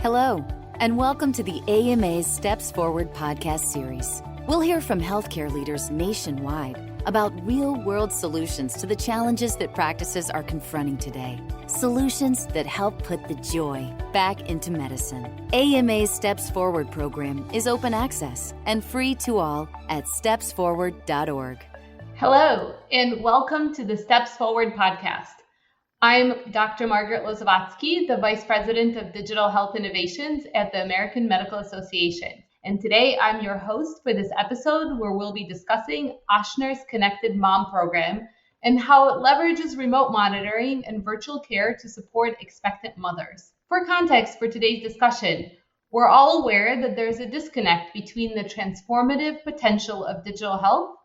Hello, and welcome to the AMA's Steps Forward podcast series. We'll hear from healthcare leaders nationwide about real-world solutions to the challenges that practices are confronting today. Solutions that help put the joy back into medicine. AMA's Steps Forward program is open access and free to all at stepsforward.org. Hello, and welcome to the Steps Forward podcast. I'm Dr. Margaret Lozovatsky, the Vice President of Digital Health Innovations at the American Medical Association. And today I'm your host for this episode where we'll be discussing Ochsner's Connected Mom program and how it leverages remote monitoring and virtual care to support expectant mothers. For context for today's discussion, we're all aware that there's a disconnect between the transformative potential of digital health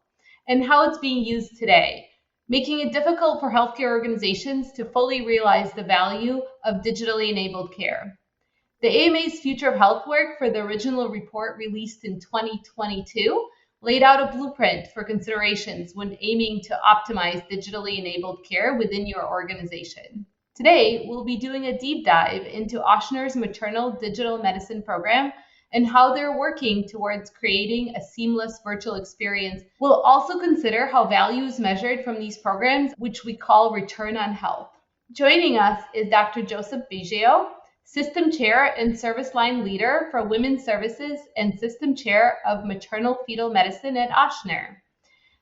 and how it's being used today, making it difficult for healthcare organizations to fully realize the value of digitally enabled care. The AMA's Future of Health work for the original report released in 2022 laid out a blueprint for considerations when aiming to optimize digitally enabled care within your organization. Today, we'll be doing a deep dive into Ochsner's Maternal Digital Medicine program and how they're working towards creating a seamless virtual experience. We'll also consider how value is measured from these programs, which we call return on health. Joining us is Dr. Joseph Biggio, System Chair and Service Line Leader for Women's Services and System Chair of Maternal Fetal Medicine at Ochsner.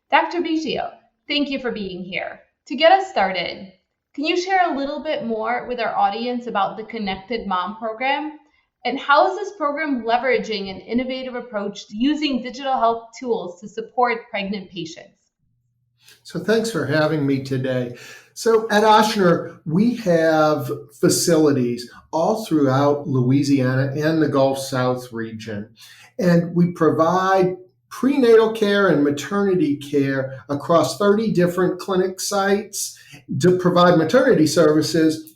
Dr. Biggio, thank you for being here. To get us started, can you share a little bit more with our audience about the Connected Mom program? And how is this program leveraging an innovative approach to using digital health tools to support pregnant patients? So thanks for having me today. So at Ochsner, we have facilities all throughout Louisiana and the Gulf South region. And we provide prenatal care and maternity care across 30 different clinic sites to provide maternity services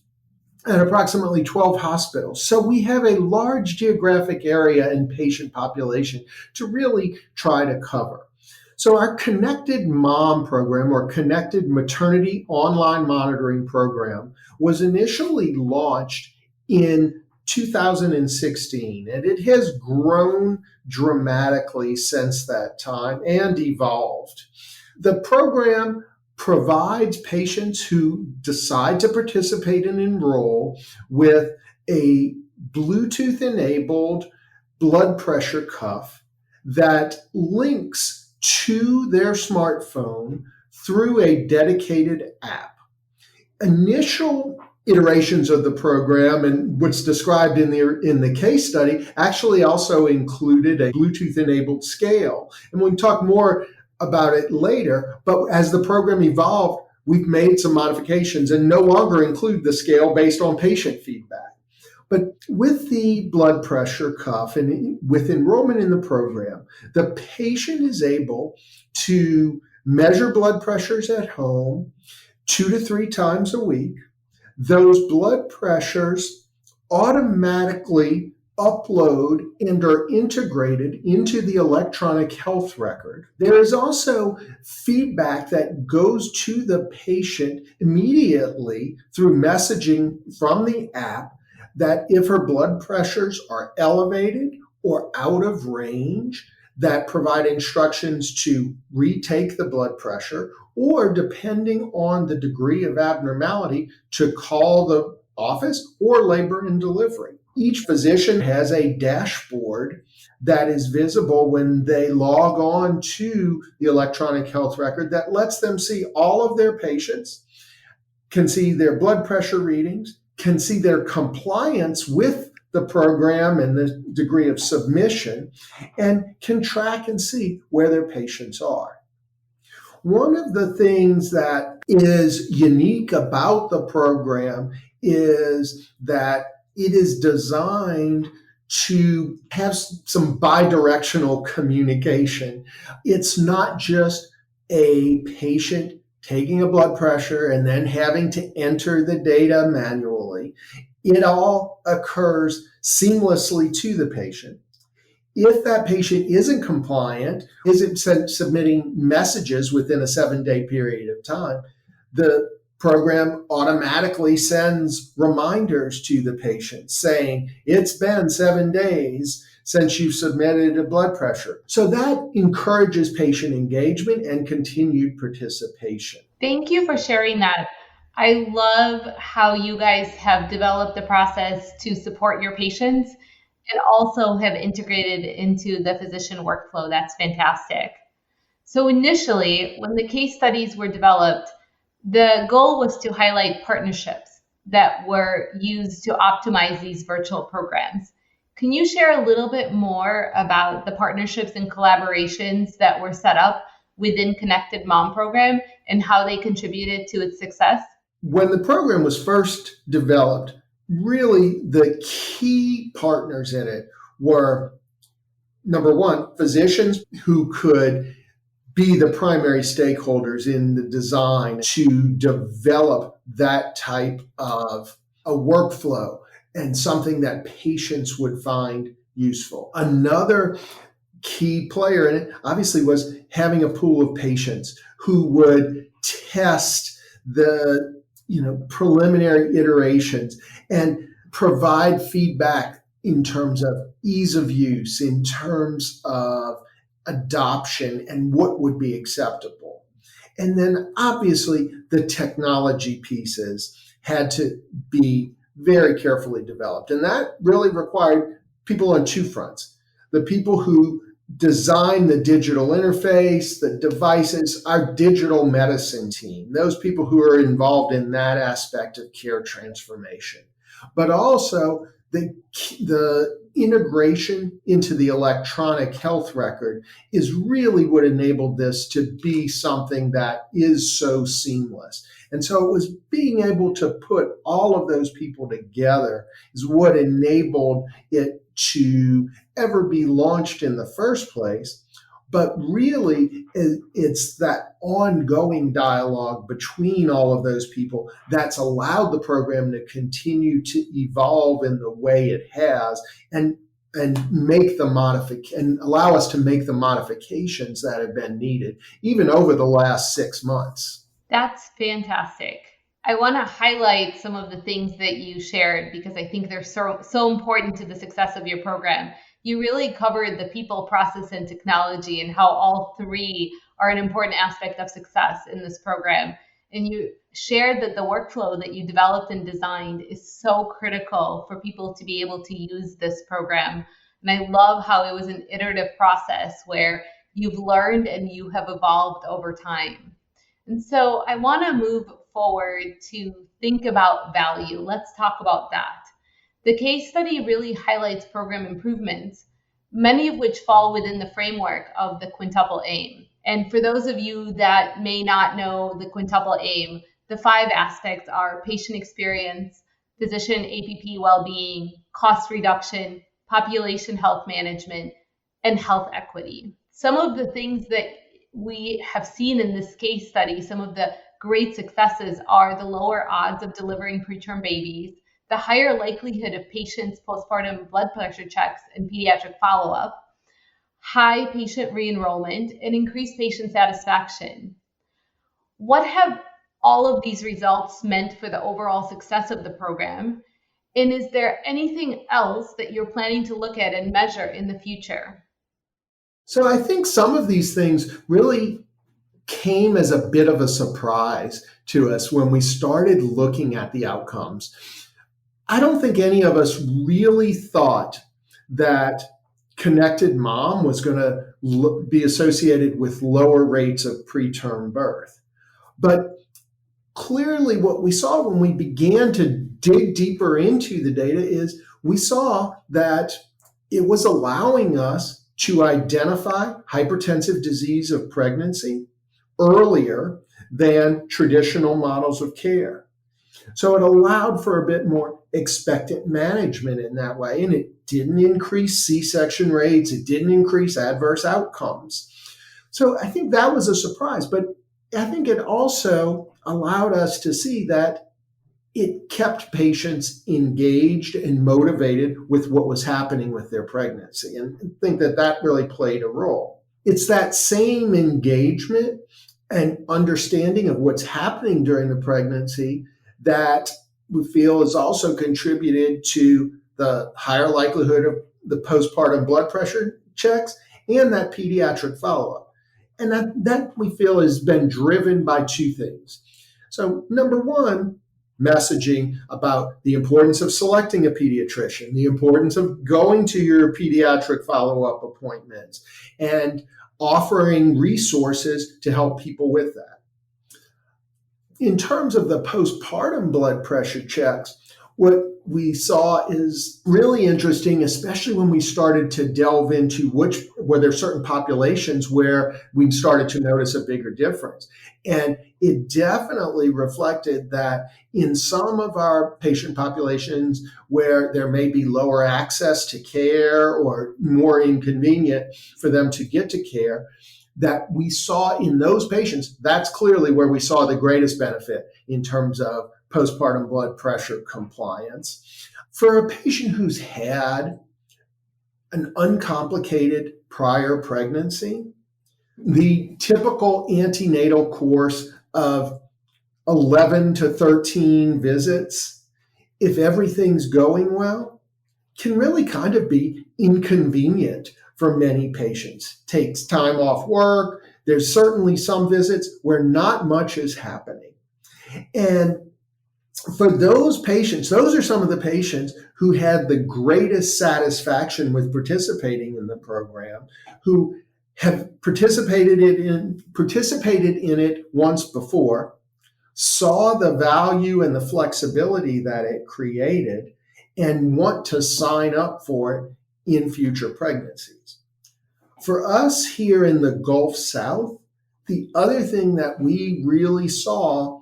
at approximately 12 hospitals. So we have a large geographic area and patient population to really try to cover. So our Connected Mom program, or Connected Maternity Online Monitoring program, was initially launched in 2016, and it has grown dramatically since that time and evolved. The program provides patients who decide to participate and enroll with a Bluetooth-enabled blood pressure cuff that links to their smartphone through a dedicated app. Initial iterations of the program and what's described in the case study actually also included a Bluetooth-enabled scale. And we can talk more about it later, but as the program evolved, we've made some modifications and no longer include the scale based on patient feedback. But with the blood pressure cuff and with enrollment in the program, the patient is able to measure blood pressures at home 2 to 3 times a week. Those blood pressures automatically upload and are integrated into the electronic health record. There is also feedback that goes to the patient immediately through messaging from the app that if her blood pressures are elevated or out of range, that provide instructions to retake the blood pressure, or depending on the degree of abnormality, to call the office or labor and delivery. Each physician has a dashboard that is visible when they log on to the electronic health record that lets them see all of their patients, can see their blood pressure readings, can see their compliance with the program and the degree of submission, and can track and see where their patients are. One of the things that is unique about the program is that it is designed to have some bidirectional communication. It's not just a patient taking a blood pressure and then having to enter the data manually. It all occurs seamlessly to the patient. If that patient isn't compliant, isn't submitting messages within a 7-day period of time, the program automatically sends reminders to the patient saying, it's been 7 days since you submitted a blood pressure. So that encourages patient engagement and continued participation. Thank you for sharing that. I love how you guys have developed the process to support your patients and also have integrated into the physician workflow. That's fantastic. So initially, when the case studies were developed, the goal was to highlight partnerships that were used to optimize these virtual programs. Can you share a little bit more about the partnerships and collaborations that were set up within Connected Mom program and how they contributed to its success? When the program was first developed, really the key partners in it were, number one, physicians who could be the primary stakeholders in the design to develop that type of a workflow and something that patients would find useful. Another key player in it obviously was having a pool of patients who would test the preliminary iterations and provide feedback in terms of ease of use, in terms of adoption and what would be acceptable. And then obviously the technology pieces had to be very carefully developed. And that really required people on two fronts. The people who design the digital interface, the devices, our digital medicine team, those people who are involved in that aspect of care transformation, but also the integration into the electronic health record is really what enabled this to be something that is so seamless. And so it was being able to put all of those people together is what enabled it to ever be launched in the first place. But really, it's that ongoing dialogue between all of those people that's allowed the program to continue to evolve in the way it has and make the and allow us to make the modifications that have been needed, even over the last 6 months. That's fantastic. I want to highlight some of the things that you shared because I think they're so important to the success of your program. You really covered the people, process, and technology and how all three are an important aspect of success in this program. And you shared that the workflow that you developed and designed is so critical for people to be able to use this program. And I love how it was an iterative process where you've learned and you have evolved over time. And so I want to move forward to think about value. Let's talk about that. The case study really highlights program improvements, many of which fall within the framework of the quintuple aim. And for those of you that may not know the quintuple aim, the 5 aspects are patient experience, physician APP well-being, cost reduction, population health management, and health equity. Some of the things that we have seen in this case study, some of the great successes are the lower odds of delivering preterm babies, the higher likelihood of patients' postpartum blood pressure checks and pediatric follow-up, high patient re-enrollment, and increased patient satisfaction. What have all of these results meant for the overall success of the program? And is there anything else that you're planning to look at and measure in the future? So I think some of these things really came as a bit of a surprise to us when we started looking at the outcomes. I don't think any of us really thought that Connected Mom was going to be associated with lower rates of preterm birth. But clearly what we saw when we began to dig deeper into the data is we saw that it was allowing us to identify hypertensive disease of pregnancy earlier than traditional models of care. So it allowed for a bit more expectant management in that way, and it didn't increase C-section rates, it didn't increase adverse outcomes. So I think that was a surprise, but I think it also allowed us to see that it kept patients engaged and motivated with what was happening with their pregnancy, and I think that that really played a role. It's that same engagement and understanding of what's happening during the pregnancy that we feel has also contributed to the higher likelihood of the postpartum blood pressure checks and that pediatric follow-up. And that we feel has been driven by two things. So number one, messaging about the importance of selecting a pediatrician, the importance of going to your pediatric follow-up appointments, and offering resources to help people with that. In terms of the postpartum blood pressure checks, what we saw is really interesting, especially when we started to delve into were there certain populations where we started to notice a bigger difference. And it definitely reflected that in some of our patient populations where there may be lower access to care or more inconvenient for them to get to care, that we saw in those patients, that's clearly where we saw the greatest benefit in terms of postpartum blood pressure compliance. For a patient who's had an uncomplicated prior pregnancy, the typical antenatal course of 11 to 13 visits, if everything's going well, can really kind of be inconvenient for many patients. Takes time off work. There's certainly some visits where not much is happening. And for those patients, those are some of the patients who had the greatest satisfaction with participating in the program, who have participated in it once before, saw the value and the flexibility that it created, and want to sign up for it in future pregnancies. For us here in the Gulf South, the other thing that we really saw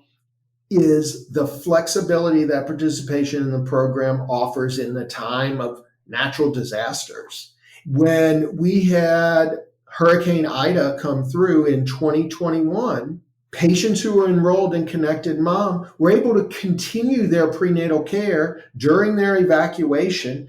is the flexibility that participation in the program offers in the time of natural disasters. When we had Hurricane Ida come through in 2021, patients who were enrolled in Connected Mom were able to continue their prenatal care during their evacuation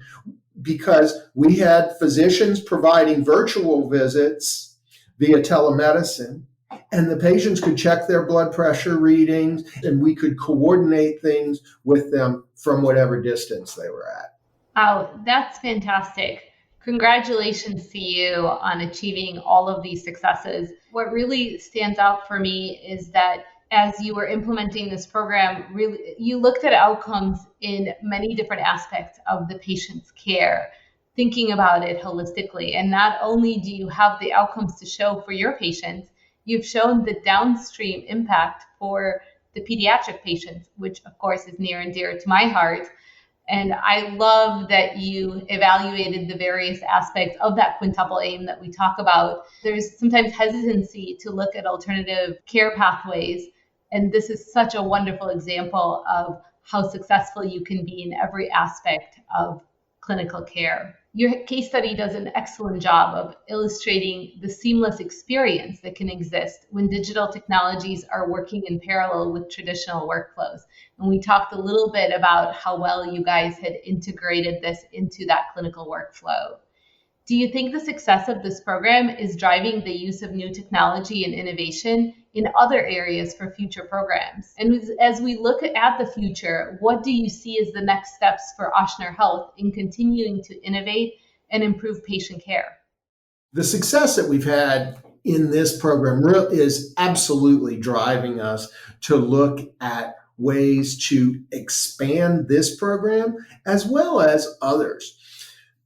because we had physicians providing virtual visits via telemedicine, and the patients could check their blood pressure readings, and we could coordinate things with them from whatever distance they were at. Oh, that's fantastic. Congratulations to you on achieving all of these successes. What really stands out for me is that as you were implementing this program, really you looked at outcomes in many different aspects of the patient's care, thinking about it holistically. And not only do you have the outcomes to show for your patients, you've shown the downstream impact for the pediatric patients, which of course is near and dear to my heart. And I love that you evaluated the various aspects of that quintuple aim that we talk about. There's sometimes hesitancy to look at alternative care pathways. And this is such a wonderful example of how successful you can be in every aspect of clinical care. Your case study does an excellent job of illustrating the seamless experience that can exist when digital technologies are working in parallel with traditional workflows. And we talked a little bit about how well you guys had integrated this into that clinical workflow. Do you think the success of this program is driving the use of new technology and innovation in other areas for future programs? And as we look at the future, what do you see as the next steps for Ochsner Health in continuing to innovate and improve patient care? The success that we've had in this program is absolutely driving us to look at ways to expand this program as well as others.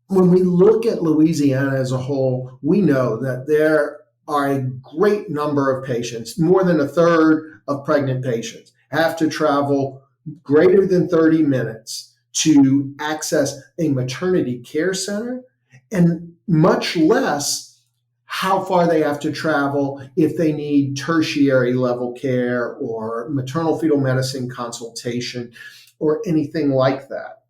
When we look at Louisiana as a whole, we know that there are a great number of patients, more than a third of pregnant patients, have to travel greater than 30 minutes to access a maternity care center, and much less how far they have to travel if they need tertiary level care or maternal fetal medicine consultation or anything like that.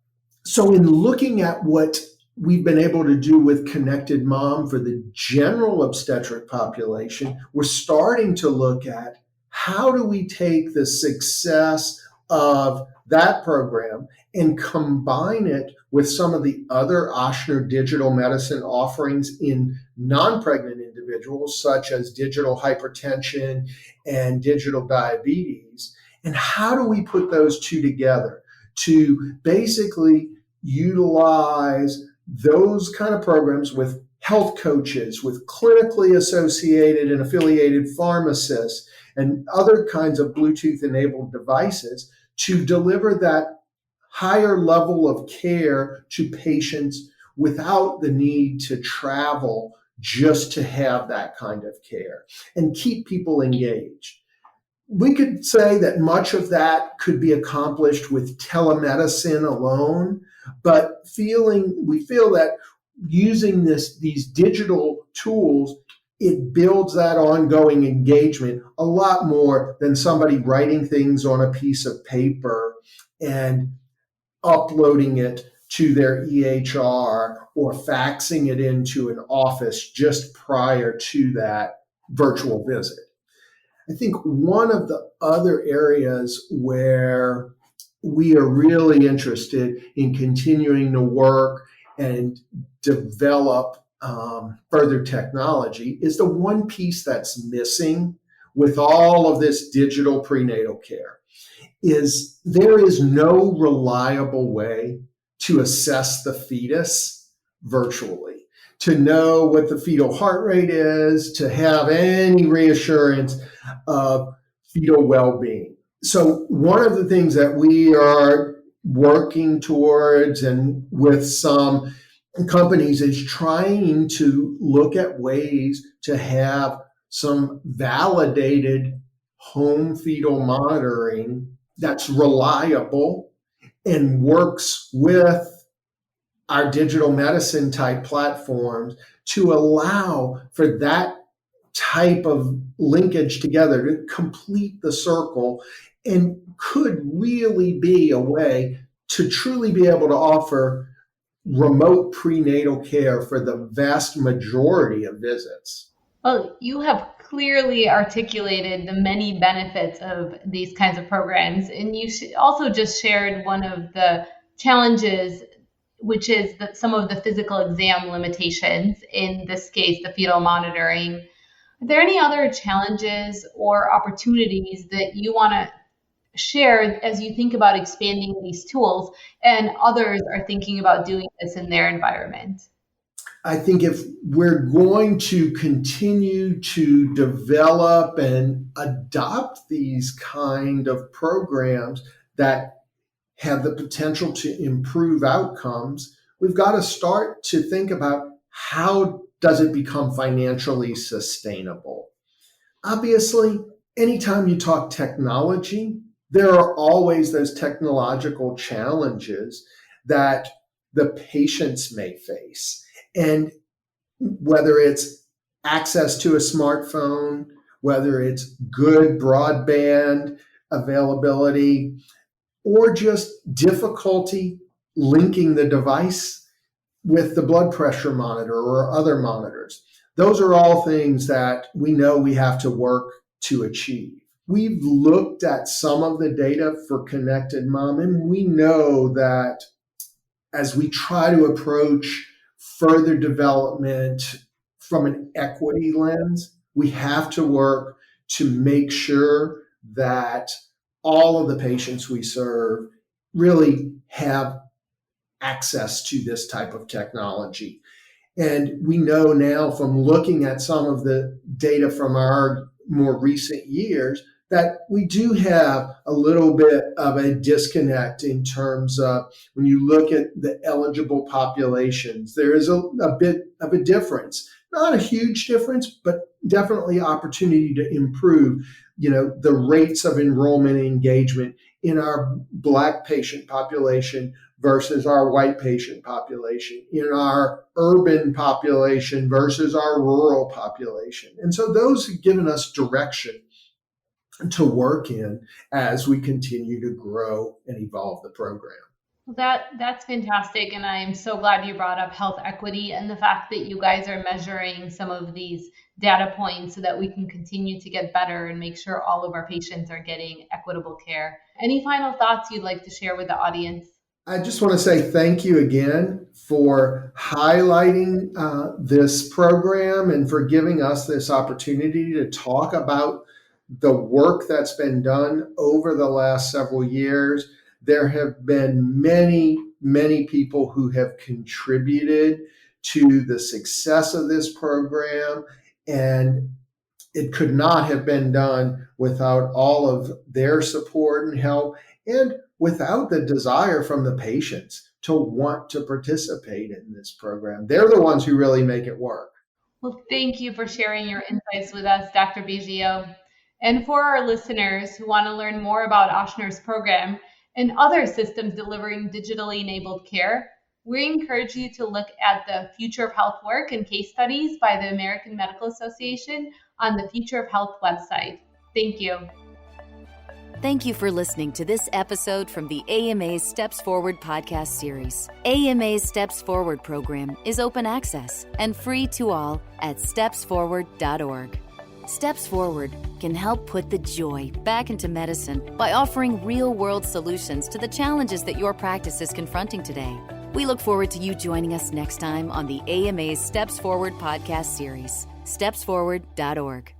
So in looking at what we've been able to do with Connected Mom for the general obstetric population, we're starting to look at how do we take the success of that program and combine it with some of the other Ochsner digital medicine offerings in non-pregnant individuals, such as digital hypertension and digital diabetes. And how do we put those two together to basically utilize those kind of programs with health coaches, with clinically associated and affiliated pharmacists, and other kinds of Bluetooth-enabled devices to deliver that higher level of care to patients without the need to travel just to have that kind of care and keep people engaged. We could say that much of that could be accomplished with telemedicine alone, but we feel that using these digital tools, it builds that ongoing engagement a lot more than somebody writing things on a piece of paper and uploading it to their EHR or faxing it into an office just prior to that virtual visit. I think one of the other areas where we are really interested in continuing to work and develop further technology is the one piece that's missing with all of this digital prenatal care is there is no reliable way to assess the fetus virtually, to know what the fetal heart rate is, to have any reassurance of fetal well-being. So one of the things that we are working towards and with some companies is trying to look at ways to have some validated home fetal monitoring that's reliable and works with our digital medicine type platforms to allow for that type of linkage together to complete the circle, and could really be a way to truly be able to offer remote prenatal care for the vast majority of visits. Well, you have clearly articulated the many benefits of these kinds of programs, and you also just shared one of the challenges, which is that some of the physical exam limitations, in this case, the fetal monitoring. Are there any other challenges or opportunities that you want to share as you think about expanding these tools and others are thinking about doing this in their environment? I think if we're going to continue to develop and adopt these kind of programs that have the potential to improve outcomes, we've got to start to think about how does it become financially sustainable. Obviously, anytime you talk technology, there are always those technological challenges that the patients may face. And whether it's access to a smartphone, whether it's good broadband availability, or just difficulty linking the device with the blood pressure monitor or other monitors. Those are all things that we know we have to work to achieve. We've looked at some of the data for Connected Mom, and we know that as we try to approach further development from an equity lens, we have to work to make sure that all of the patients we serve really have access to this type of technology. And we know now from looking at some of the data from our more recent years that we do have a little bit of a disconnect in terms of when you look at the eligible populations, there is a bit of a difference. Not a huge difference, but definitely opportunity to improve, the rates of enrollment and engagement in our Black patient population versus our white patient population, in our urban population versus our rural population. And so those have given us direction to work in as we continue to grow and evolve the program. Well, that's fantastic. And I'm so glad you brought up health equity and the fact that you guys are measuring some of these data points so that we can continue to get better and make sure all of our patients are getting equitable care. Any final thoughts you'd like to share with the audience? I just want to say thank you again for highlighting this program and for giving us this opportunity to talk about the work that's been done over the last several years. There have been many, many people who have contributed to the success of this program, and it could not have been done without all of their support and help, and without the desire from the patients to want to participate in this program. They're the ones who really make it work. Well, thank you for sharing your insights with us, Dr. Biggio. And for our listeners who want to learn more about Ochsner's program and other systems delivering digitally enabled care, we encourage you to look at the Future of Health work and case studies by the American Medical Association on the Future of Health website. Thank you. Thank you for listening to this episode from the AMA's Steps Forward podcast series. AMA's Steps Forward program is open access and free to all at stepsforward.org. Steps Forward can help put the joy back into medicine by offering real-world solutions to the challenges that your practice is confronting today. We look forward to you joining us next time on the AMA's Steps Forward podcast series. stepsforward.org.